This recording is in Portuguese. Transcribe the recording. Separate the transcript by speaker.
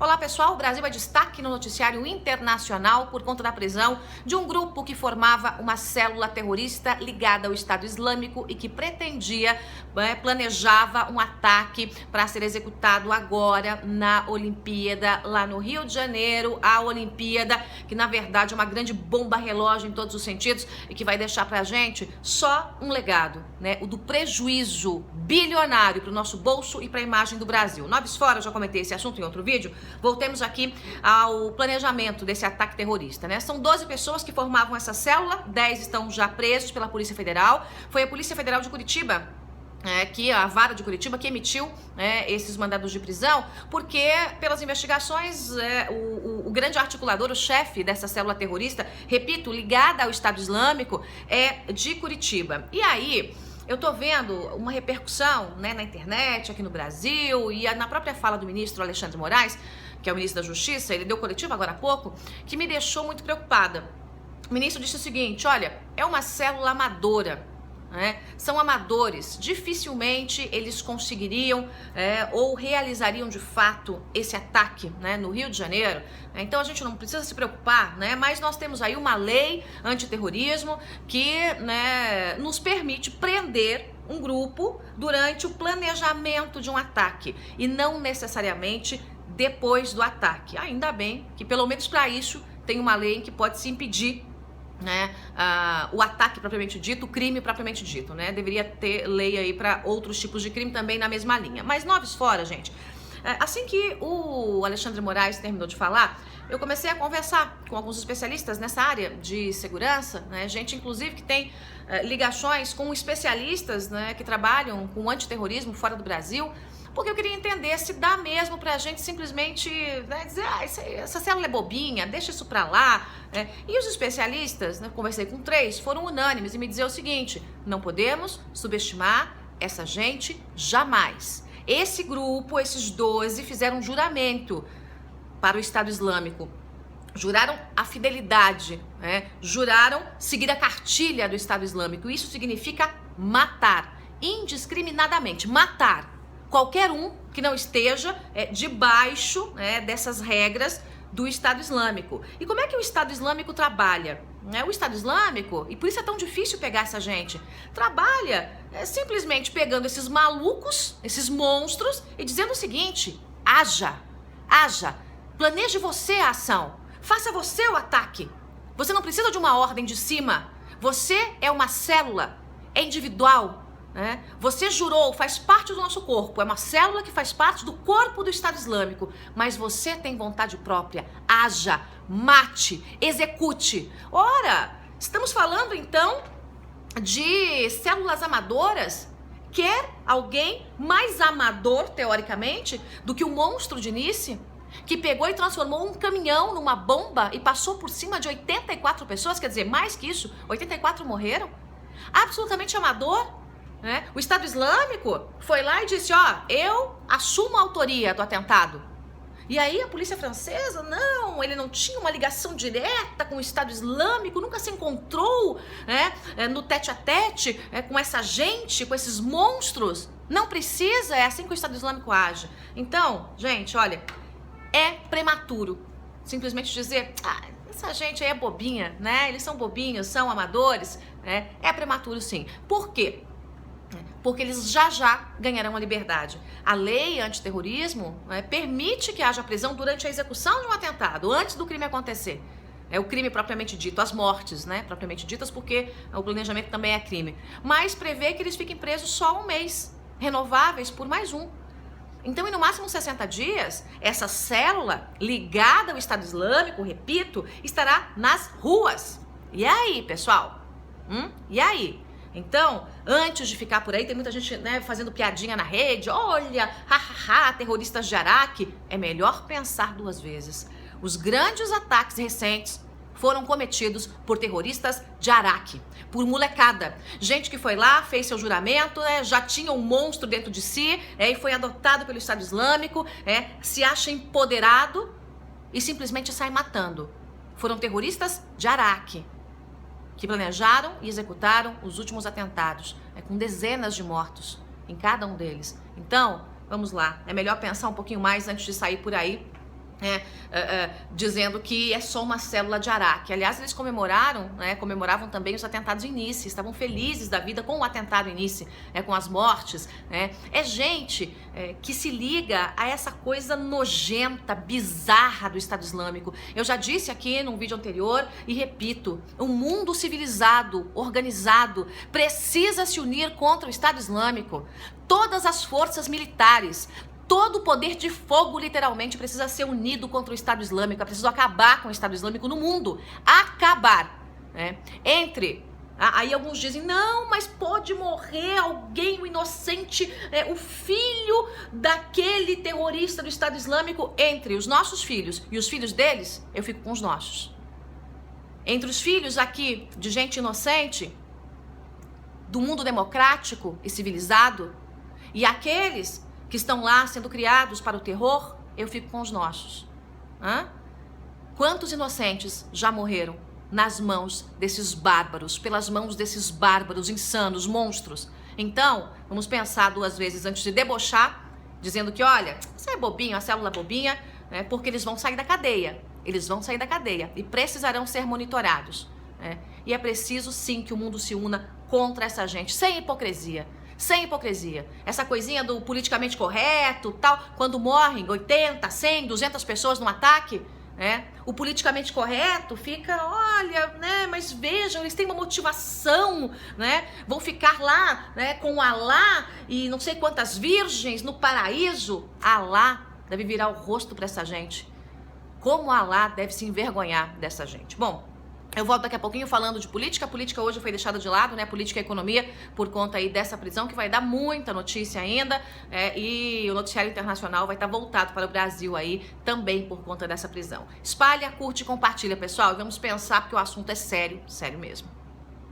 Speaker 1: Olá pessoal, o Brasil é destaque no noticiário internacional por conta da prisão de um grupo que formava uma célula terrorista ligada ao Estado Islâmico e que pretendia, planejava um ataque para ser executado agora na Olimpíada, lá no Rio de Janeiro, a Olimpíada, que na verdade é uma grande bomba relógio em todos os sentidos e que vai deixar pra gente só um legado, né? O do prejuízo bilionário para o nosso bolso e para a imagem do Brasil. Noves Fora, eu já comentei esse assunto em outro vídeo. Voltemos aqui ao planejamento desse ataque terrorista, né? São 12 pessoas que formavam essa célula, 10 estão já presos pela Polícia Federal. Foi a Polícia Federal de Curitiba, a vara de Curitiba, que emitiu esses mandados de prisão, porque pelas investigações, o grande articulador, o chefe dessa célula terrorista, repito, ligada ao Estado Islâmico, é de Curitiba. E aí, eu tô vendo uma repercussão, na internet, aqui no Brasil, e na própria fala do ministro Alexandre Moraes, que é o ministro da Justiça, ele deu coletiva agora há pouco, que me deixou muito preocupada. O ministro disse o seguinte: olha, é uma célula amadora, são amadores, dificilmente eles conseguiriam ou realizariam de fato esse ataque no Rio de Janeiro. Então a gente não precisa se preocupar, mas nós temos aí uma lei antiterrorismo que nos permite prender um grupo durante o planejamento de um ataque e não necessariamente depois do ataque. Ainda bem que pelo menos para isso tem uma lei que pode se impedir o ataque propriamente dito, o crime propriamente dito, Deveria ter lei aí para outros tipos de crime também na mesma linha. Mas noves fora, gente. Assim que o Alexandre Moraes terminou de falar, eu comecei a conversar com alguns especialistas nessa área de segurança, gente inclusive que tem ligações com especialistas que trabalham com antiterrorismo fora do Brasil, porque eu queria entender se dá mesmo pra gente simplesmente dizer, essa célula é bobinha, deixa isso pra lá. E os especialistas, conversei com 3, foram unânimes em me dizer o seguinte: não podemos subestimar essa gente jamais. Esse grupo, esses 12, fizeram um juramento para o Estado Islâmico. Juraram a fidelidade, juraram seguir a cartilha do Estado Islâmico. Isso significa matar, indiscriminadamente, matar qualquer um que não esteja debaixo dessas regras do Estado Islâmico. E como é que o Estado Islâmico trabalha? O Estado Islâmico, e por isso é tão difícil pegar essa gente, trabalha simplesmente pegando esses malucos, esses monstros, e dizendo o seguinte: haja, planeje você a ação, faça você o ataque. Você não precisa de uma ordem de cima, você é uma célula, é individual. Você jurou, faz parte do nosso corpo, é uma célula que faz parte do corpo do Estado Islâmico, mas você tem vontade própria, haja, mate, execute. Ora, estamos falando então de células amadoras. Quer alguém mais amador, teoricamente, do que o monstro de Nice, que pegou e transformou um caminhão numa bomba e passou por cima de 84 pessoas, quer dizer, mais que isso, 84 morreram? Absolutamente amador. O Estado Islâmico foi lá e disse: eu assumo a autoria do atentado. E aí a polícia francesa, não, ele não tinha uma ligação direta com o Estado Islâmico, nunca se encontrou no tete-a-tete com essa gente, com esses monstros. Não precisa, é assim que o Estado Islâmico age. Então, gente, olha, é prematuro simplesmente dizer: essa gente aí é bobinha, eles são bobinhos, são amadores. É prematuro sim. Por quê? Porque eles já ganharão a liberdade. A lei antiterrorismo permite que haja prisão durante a execução de um atentado, antes do crime acontecer. É o crime propriamente dito, as mortes, propriamente ditas, porque o planejamento também é crime. Mas prevê que eles fiquem presos só um mês, renováveis por mais um. Então, no máximo 60 dias, essa célula ligada ao Estado Islâmico, repito, estará nas ruas. E aí, pessoal? E aí? Então, antes de ficar por aí, tem muita gente fazendo piadinha na rede: olha, terroristas de Araque. É melhor pensar 2 vezes. Os grandes ataques recentes foram cometidos por terroristas de Araque, por molecada. Gente que foi lá, fez seu juramento, já tinha um monstro dentro de si, e foi adotado pelo Estado Islâmico, se acha empoderado e simplesmente sai matando. Foram terroristas de Araque que planejaram e executaram os últimos atentados, com dezenas de mortos em cada um deles. Então, vamos lá, é melhor pensar um pouquinho mais antes de sair por aí dizendo que é só uma célula de Araque. Aliás, eles comemoravam também os atentados em Nice, estavam felizes da vida com o atentado em Nice, com as mortes. É gente que se liga a essa coisa nojenta, bizarra do Estado Islâmico. Eu já disse aqui num vídeo anterior e repito, o mundo civilizado, organizado, precisa se unir contra o Estado Islâmico. Todas as forças militares, todo o poder de fogo, literalmente, precisa ser unido contra o Estado Islâmico. É preciso acabar com o Estado Islâmico no mundo. Acabar. Aí alguns dizem, não, mas pode morrer alguém, o inocente, o filho daquele terrorista do Estado Islâmico. Entre os nossos filhos e os filhos deles, eu fico com os nossos. Entre os filhos aqui de gente inocente, do mundo democrático e civilizado, e aqueles que estão lá sendo criados para o terror, eu fico com os nossos. Quantos inocentes já morreram nas mãos desses bárbaros, pelas mãos desses bárbaros, insanos, monstros? Então, vamos pensar duas vezes antes de debochar, dizendo que, olha, isso é bobinho, a célula bobinha, porque eles vão sair da cadeia. Eles vão sair da cadeia e precisarão ser monitorados. E é preciso, sim, que o mundo se una contra essa gente, sem hipocrisia. Sem hipocrisia. Essa coisinha do politicamente correto, tal, quando morrem 80, 100, 200 pessoas num ataque, o politicamente correto fica, olha, mas vejam, eles têm uma motivação, vão ficar lá, com Alá e não sei quantas virgens no paraíso. Alá deve virar o rosto para essa gente. Como Alá deve se envergonhar dessa gente. Bom, eu volto daqui a pouquinho falando de política. A política hoje foi deixada de lado, política e economia, por conta aí dessa prisão, que vai dar muita notícia ainda, e o noticiário internacional vai estar voltado para o Brasil aí, também por conta dessa prisão. Espalha, curte e compartilha, pessoal, e vamos pensar, porque o assunto é sério, sério mesmo.